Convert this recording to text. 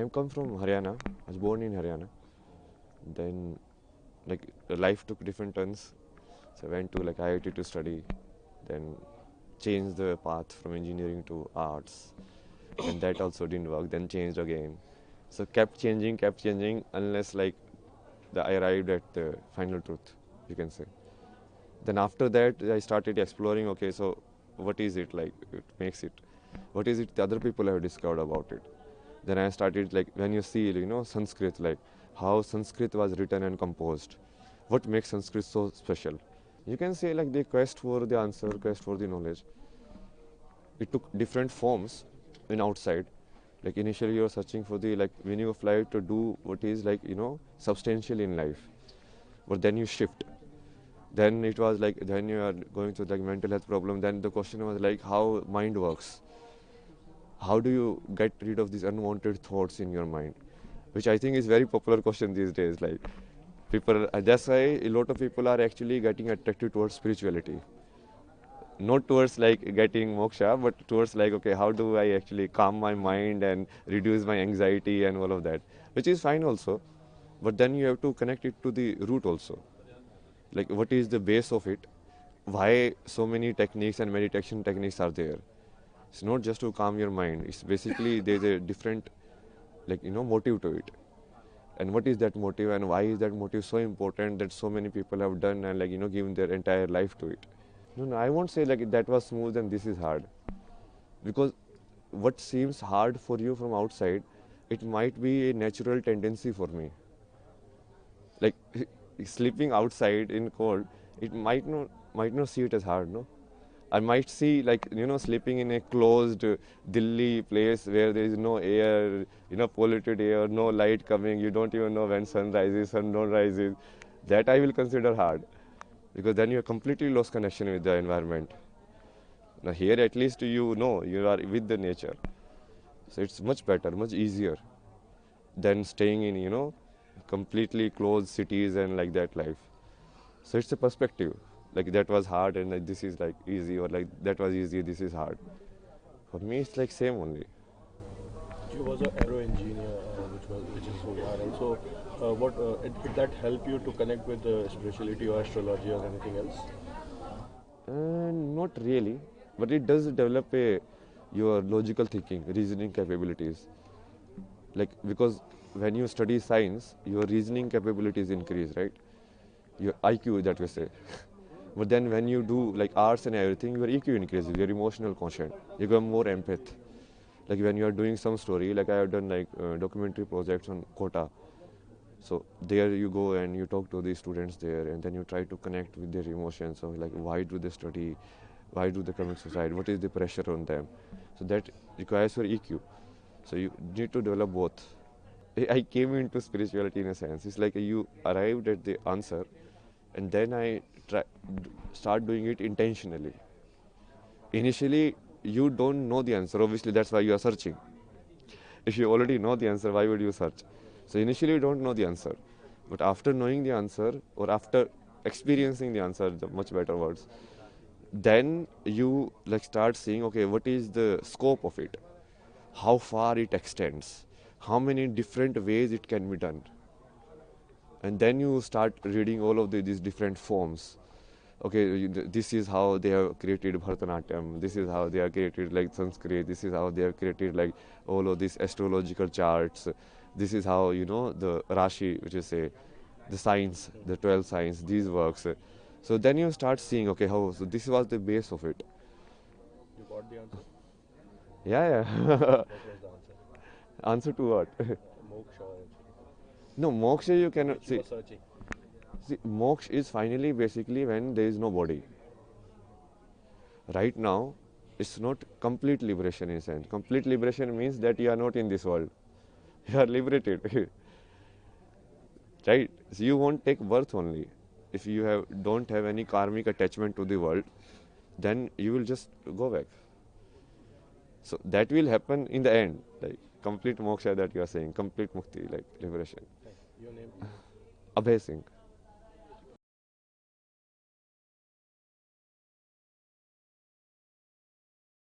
I come from Haryana. I was born in Haryana. Then, like, life took different turns. So I went to like IIT to study. Then changed the path from engineering to arts. And that also didn't work. Then changed again. So kept changing unless like I arrived at the final truth, you can say. Then after that, I started exploring. Okay, so what is it like? It makes it. What is it the other people have discovered about it? Then I started like when you see Sanskrit, like how Sanskrit was written and composed. What makes Sanskrit so special? You can say like the quest for the answer, quest for the knowledge. It took different forms in outside. Like initially you were searching for the like meaning of life to do what is like substantial in life. But then you shift. Then it was like then you are going through like mental health problem. Then the question was like how mind works. How do you get rid of these unwanted thoughts in your mind? Which I think is very popular question these days. Like people, that's why a lot of people are actually getting attracted towards spirituality. Not towards like getting moksha, but towards like okay, how do I actually calm my mind and reduce my anxiety and all of that, which is fine also. But then you have to connect it to the root also. Like what is the base of it? Why so many techniques and meditation techniques are there? It's not just to calm your mind. It's basically there's a different motive to it. And what is that motive and why is that motive so important that so many people have done and given their entire life to it? No, I won't say like that was smooth and this is hard, because what seems hard for you from outside, it might be a natural tendency for me. Like sleeping outside in cold, it might not see it as hard, no. I might see like sleeping in a closed Delhi place where there is no air, polluted air, no light coming. You don't even know when sun rises, sun don't rises. That I will consider hard, because then you have completely lost connection with the environment. Now here at least you are with the nature, so it's much better, much easier than staying in completely closed cities and like that life. So it's a perspective. Like that was hard and like this is like easy, or like that was easy, this is hard. For me, it's like same only. You was an aero engineer, which is so viral. So, what did that help you to connect with spirituality or astrology or anything else? Not really, but it does develop your logical thinking, reasoning capabilities. Like because when you study science, your reasoning capabilities increase, right? Your IQ, that we say. But then when you do like arts and everything, your EQ increases, your emotional quotient. You become more empath. Like when you are doing some story, like I have done like documentary projects on Kota. So there you go and you talk to the students there, and then you try to connect with their emotions of like why do they study, why do they commit suicide, what is the pressure on them. So that requires your EQ. So you need to develop both. I came into spirituality in a sense. It's like you arrived at the answer, and then I start doing it intentionally. Initially, you don't know the answer. Obviously, that's why you are searching. If you already know the answer, why would you search? So initially, you don't know the answer, but after knowing the answer or after experiencing the answer, the much better words, then you like start seeing okay, what is the scope of it, how far it extends, how many different ways it can be done, and then you start reading all of these different forms. Okay, this is how they have created Bharatanatyam, this is how they have created like Sanskrit, this is how they have created like all of these astrological charts, this is how the Rashi, which is say the science, the 12 science, these works. So then you start seeing okay, how so this was the base of it. You got the answer. Yeah, yeah. What was the answer? Answer to what? Moksha, or No, moksha you for cannot which you see. were searching. See, moksha is finally basically when there is no body. Right now, it's not complete liberation in a sense. Complete liberation means that you are not in this world. You are liberated. Right? So you won't take birth only. If you don't have any karmic attachment to the world, then you will just go back. So that will happen in the end, like complete moksha that you are saying, complete mukti, like liberation. Your name? Abhay Singh.